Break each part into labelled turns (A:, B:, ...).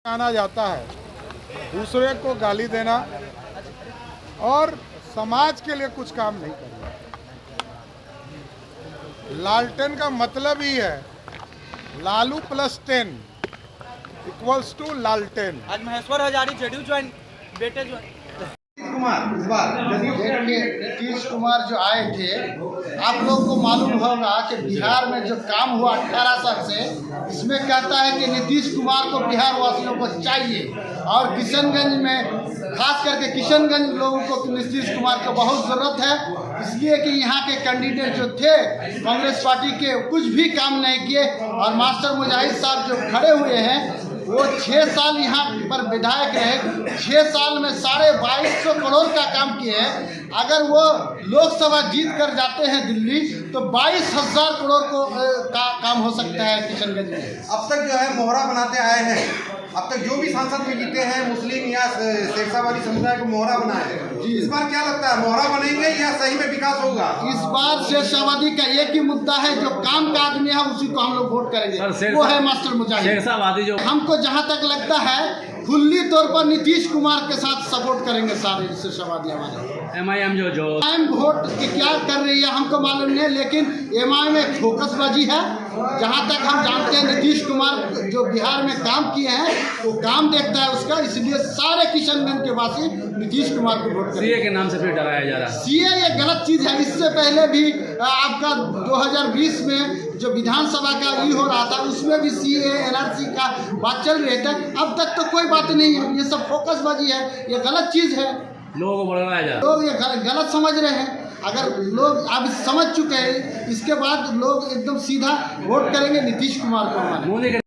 A: आना जाता है, दूसरे को गाली देना और समाज के लिए कुछ काम नहीं करना। लालटेन का मतलब ही है लालू प्लस 10 इक्वल्स टू लालटेन।
B: आज महेश्वर हजारी जेडीयू ज्वाइन बेटे ज्वाइन
C: कुमार इस बार नीतीश कुमार जो आए थे, आप लोग को मालूम होगा कि बिहार में जो काम हुआ 18 साल से, इसमें कहता है कि नीतीश कुमार को बिहार वासियों को चाहिए। और किशनगंज में खास करके किशनगंज लोगों को नीतीश कुमार को बहुत ज़रूरत है, इसलिए कि यहाँ के कैंडिडेट जो थे कांग्रेस पार्टी के कुछ भी काम नहीं किए। और मास्टर मुजाहिद साहब जो खड़े हुए हैं वो 6 साल यहाँ पर विधायक रहे, 6 साल में 2250 करोड़ का काम किए हैं। अगर वो लोकसभा जीत कर जाते हैं दिल्ली तो 22,000 करोड़ का काम हो सकता है किशनगंज में।
D: अब तक जो है मोहरा बनाते आए हैं, अब तक जो भी सांसद में जीते हैं मुस्लिम या शेरशाहवादी समुदाय को मोहरा बनाए हैं। जी, इस बार क्या लगता है मोहरा बनेंगे या सही में विकास होगा?
C: इस बार शेरशाहवादी का एक ही मुद्दा है, जो काम का आदमी है उसी को हम लोग वोट करेंगे, वो है मास्टर मुजाहिद। जो हमको जहाँ तक लगता है खुली तौर पर नीतीश कुमार के साथ सपोर्ट करेंगे सारे शेरशाहवादी हमारे।
E: एमआईएम जो
C: वोट क्या कर रही है हमको मालूम नहीं, लेकिन एमआईएम एक फोकसबाजी है। जहाँ तक हम जानते हैं नीतीश कुमार जो बिहार में काम किए हैं वो काम देखता है उसका, इसलिए सारे किशनगंज के वासी नीतीश कुमार को वोट करेंगे।
E: सीए के नाम से फिर डराया जा रहा है।
C: सीए ये गलत चीज़ है। इससे पहले भी आपका 2020 में जो विधानसभा का ये हो रहा था उसमें भी सीए एनआरसी का बात चल रही है। अब तक तो कोई बात नहीं है, ये सब फोकसबाजी है, ये गलत चीज़ है।
E: लोगों को बढ़ाया जा रहा है,
C: लोग ये गलत समझ रहे हैं। अगर लोग अब समझ चुके हैं, इसके बाद लोग एकदम सीधा वोट करेंगे नीतीश कुमार को हमारे।
E: मोदी के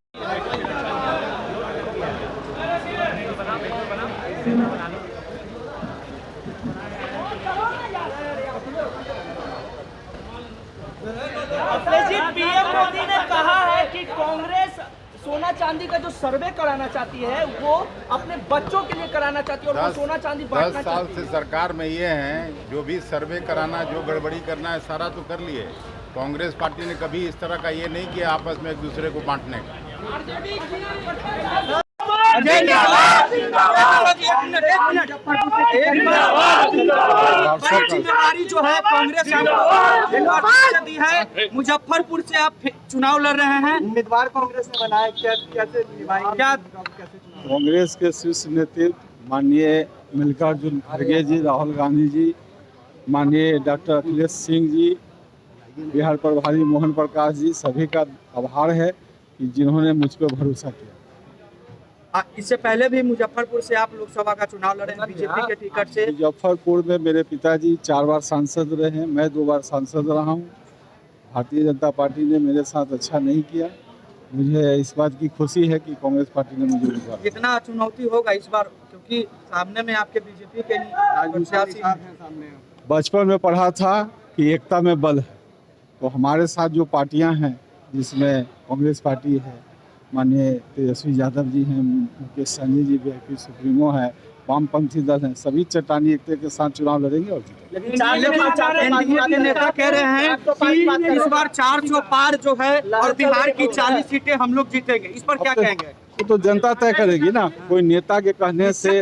B: पीएम मोदी ने कहा है कि कांग्रेस सोना चांदी का जो सर्वे कराना चाहती है वो अपने बच्चों के लिए कराना चाहती है और वो सोना चांदी बांटना
A: 10 साल से सरकार में ये हैं, जो भी सर्वे कराना, जो गड़बड़ी करना है सारा तो कर लिए। कांग्रेस पार्टी ने कभी इस तरह का ये नहीं किया आपस में एक दूसरे को बांटने का।
B: जिम्मेदारी जो है कांग्रेस दी है, मुजफ्फरपुर से आप चुनाव लड़ रहे हैं, उम्मीदवार कांग्रेस ने बनाया, कैसे क्या
F: कांग्रेस के शीर्ष नेतृत्व माननीय मल्लिकार्जुन खड़गे जी, राहुल गांधी जी, माननीय डॉक्टर अखिलेश सिंह जी, बिहार प्रभारी मोहन प्रकाश जी, सभी का आभार है कि जिन्होंने मुझ पर भरोसा किया।
B: इससे पहले भी मुजफ्फरपुर से आप लोकसभा का चुनाव लड़े हैं बीजेपी के टिकट से।
F: मुजफ्फरपुर में मेरे पिताजी 4 बार सांसद रहे हैं, मैं 2 बार सांसद रहा हूं। भारतीय जनता पार्टी ने मेरे साथ अच्छा नहीं किया। मुझे इस बात की खुशी है कि कांग्रेस पार्टी ने मुझे उम्मीदवार।
B: कितना चुनौती होगा इस बार, क्योंकि सामने में आपके बीजेपी के ही
F: बचपन में पढ़ा था कि एकता में बल है, तो हमारे साथ जो पार्टियां हैं जिसमें कांग्रेस पार्टी है, माननीय तेजस्वी यादव जी हैं, मुकेश सहनी जी वीआईपी सुप्रीमो है, वामपंथी दल हैं, सभी चट्टानी एकता के साथ चुनाव लड़ेंगे। और
B: एनडीए के नेता कह रहे हैं कि इस बार 400 पार जो है और बिहार की 40 सीटें हम लोग जीतेंगे, इस पर क्या कहेंगे?
F: तो जनता तय करेगी ना, कोई नेता के कहने से,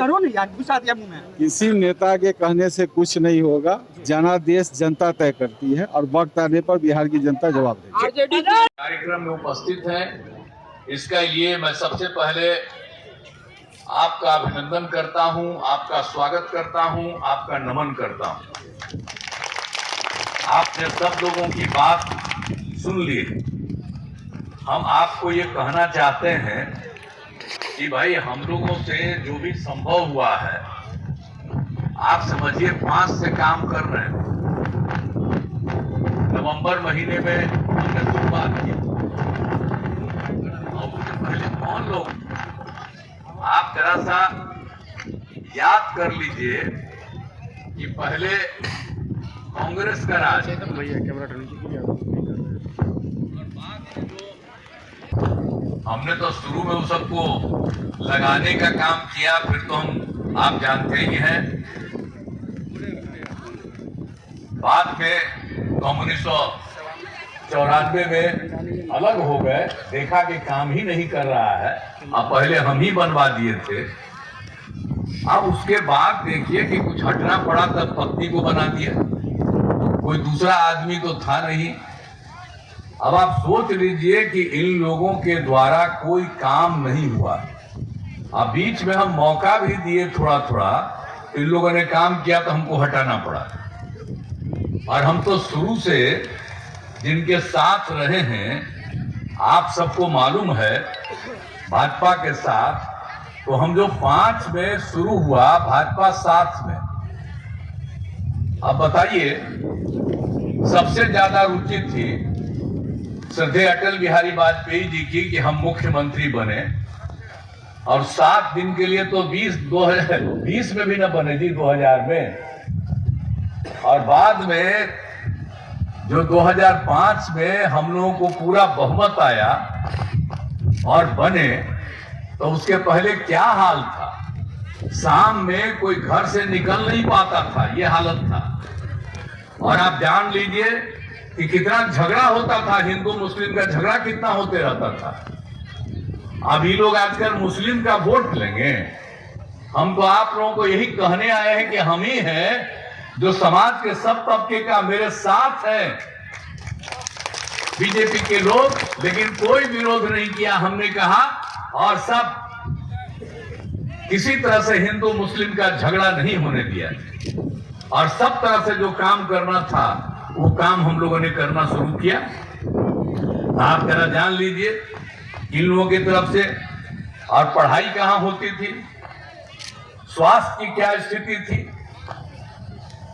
F: किसी नेता के कहने से कुछ नहीं होगा। जनादेश जनता तय करती है और वक्त आने पर बिहार की जनता जवाब देगी।
G: कार्यक्रम में उपस्थित है, इसका लिए मैं सबसे पहले आपका अभिनंदन करता हूं, आपका स्वागत करता हूं, आपका नमन करता हूं। आपने सब लोगों की बात सुन ली। हम आपको ये कहना चाहते हैं कि भाई हम लोगों से जो भी संभव हुआ है, आप समझिए 5 से काम कर रहे हैं। नवंबर महीने में हमने शुरुआत की, पहले कौन लोग, आप जरा सा याद कर लीजिए कि पहले कांग्रेस का राज, हमने तो शुरू में उस सबको लगाने का काम किया, फिर तो हम आप जानते ही हैं, बाद में कम्युनिस्टों 94 में अलग हो गए, देखा कि काम ही नहीं कर रहा है, अब पहले हम ही बनवा दिए थे। अब उसके बाद देखिए कि कुछ हटना पड़ा तब पत्नी को बना दिया, कोई दूसरा आदमी तो था नहीं। अब आप सोच लीजिए कि इन लोगों के द्वारा कोई काम नहीं हुआ। अब बीच में हम मौका भी दिए थोड़ा थोड़ा, इन लोगों ने काम किया तो हमको हटाना पड़ा। और हम तो शुरू से जिनके साथ रहे हैं, आप सबको मालूम है, भाजपा के साथ, तो हम जो 5 में शुरू हुआ भाजपा 7 में। अब बताइए, सबसे ज्यादा रुचि थी श्रद्धेय अटल बिहारी वाजपेयी जी की कि हम मुख्यमंत्री बने, और 7 दिन के लिए तो 2020 में भी न बने जी, 2000 में। और बाद में जो 2005 में हम लोगों को पूरा बहुमत आया और बने, तो उसके पहले क्या हाल था? शाम में कोई घर से निकल नहीं पाता था, ये हालत था। और आप जान लीजिए कि कितना झगड़ा होता था, हिंदू मुस्लिम का झगड़ा कितना होते रहता था। अब ये लोग आजकल मुस्लिम का वोट लेंगे। हम तो आप लोगों को यही कहने आए हैं कि हम ही हैं जो समाज के सब तबके का मेरे साथ है, बीजेपी के लोग, लेकिन कोई विरोध नहीं किया। हमने कहा, और सब किसी तरह से हिंदू मुस्लिम का झगड़ा नहीं होने दिया, और सब तरह से जो काम करना था वो काम हम लोगों ने करना शुरू किया। आप जरा जान लीजिए इन लोगों की तरफ से। और पढ़ाई कहाँ होती थी, स्वास्थ्य की क्या स्थिति थी,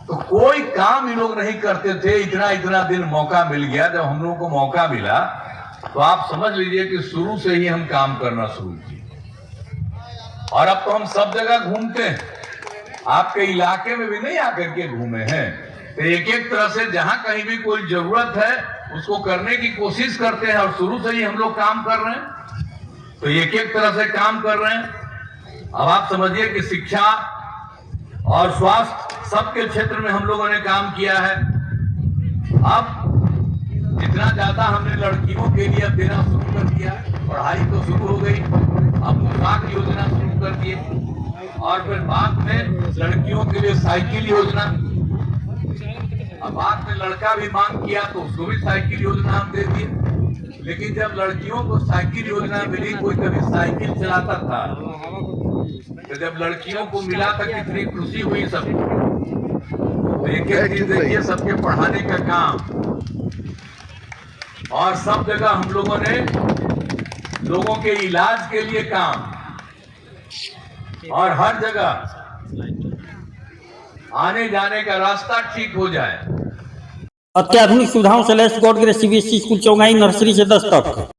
G: तो कोई काम ये लोग नहीं करते थे। इतना दिन मौका मिल गया, जब हम लोगों को मौका मिला तो आप समझ लीजिए कि शुरू से ही हम काम करना शुरू किए। और अब तो हम सब जगह घूमते हैं, आपके इलाके में भी नहीं आकर के घूमे हैं, तो एक तरह से जहां कहीं भी कोई जरूरत है उसको करने की कोशिश करते हैं, और शुरू से ही हम लोग काम कर रहे हैं, तो एक तरह से काम कर रहे हैं। अब आप समझिए कि शिक्षा और स्वास्थ्य सबके क्षेत्र में हम लोगों ने काम किया है। अब जितना ज्यादा हमने लड़कियों के लिए अब देना शुरू कर दिया, पढ़ाई तो शुरू हो गई, अब मुफ्त योजना शुरू कर दिए, और फिर बाद में लड़कियों के लिए साइकिल योजना। अब बाद में लड़का भी मांग किया तो उसको भी साइकिल योजना हम दे दिए। लेकिन जब लड़कियों को साइकिल योजना मिली, कोई कभी साइकिल चलाता था, तो जब लड़कियों को मिला तो कितनी खुशी हुई सबको। तो एक चीज देखिए, सबके पढ़ाने का काम, और सब जगह हम लोगों ने लोगों के इलाज के लिए काम, और हर जगह आने जाने का रास्ता ठीक हो जाए।
H: अत्याधुनिक सुविधाओं से लैस God Grace CBSE school Chougai nursery से 10 तक।